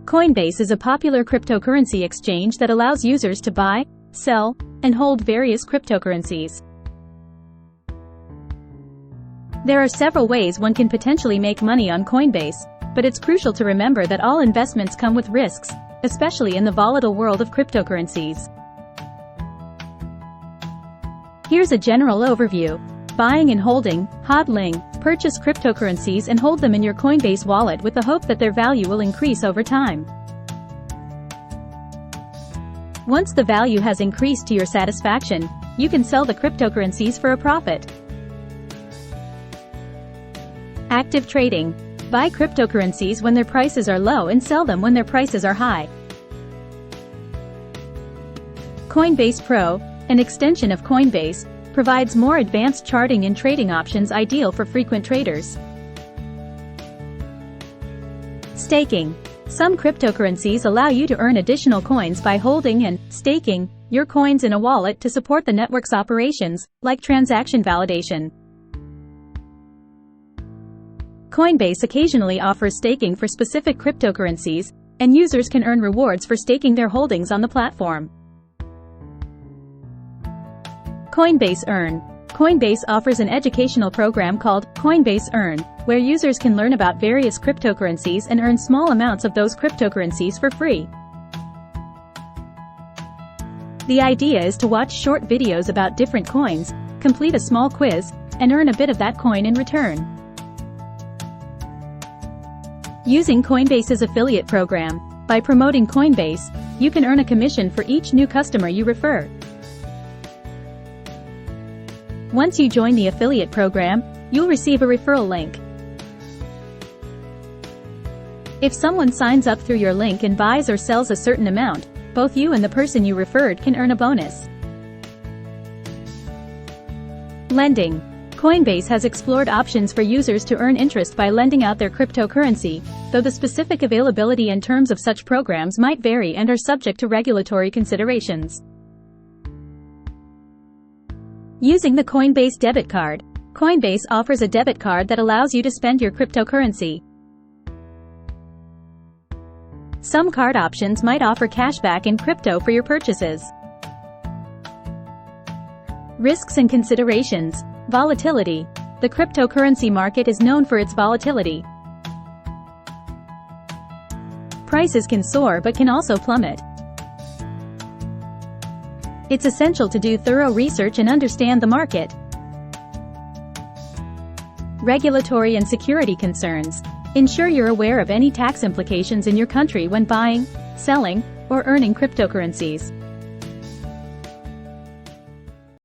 Coinbase is a popular cryptocurrency exchange that allows users to buy, sell, and hold various cryptocurrencies. There are several ways one can potentially make money on Coinbase, but it's crucial to remember that all investments come with risks, especially in the volatile world of cryptocurrencies. Here's a general overview. Buying and holding, hodling, purchase cryptocurrencies and hold them in your Coinbase wallet with the hope that their value will increase over time. Once the value has increased to your satisfaction, you can sell the cryptocurrencies for a profit. Active trading. Buy cryptocurrencies when their prices are low and sell them when their prices are high. Coinbase Pro, an extension of Coinbase, provides more advanced charting and trading options ideal for frequent traders. Staking. Some cryptocurrencies allow you to earn additional coins by holding and staking your coins in a wallet to support the network's operations, like transaction validation. Coinbase occasionally offers staking for specific cryptocurrencies, and users can earn rewards for staking their holdings on the platform. Coinbase Earn. Coinbase offers an educational program called Coinbase Earn, where users can learn about various cryptocurrencies and earn small amounts of those cryptocurrencies for free. The idea is to watch short videos about different coins, complete a small quiz, and earn a bit of that coin in return. Using Coinbase's affiliate program. By promoting Coinbase, you can earn a commission for each new customer you refer. Once you join the affiliate program, you'll receive a referral link. If someone signs up through your link and buys or sells a certain amount, both you and the person you referred can earn a bonus. Lending. Coinbase has explored options for users to earn interest by lending out their cryptocurrency, though the specific availability and terms of such programs might vary and are subject to regulatory considerations. Using the Coinbase debit card. Coinbase offers a debit card that allows you to spend your cryptocurrency. Some card options might offer cashback in crypto for your purchases. Risks and considerations. Volatility. The cryptocurrency market is known for its volatility. Prices can soar but can also plummet. It's essential to do thorough research and understand the market. Regulatory and security concerns. Ensure you're aware of any tax implications in your country when buying, selling, or earning cryptocurrencies.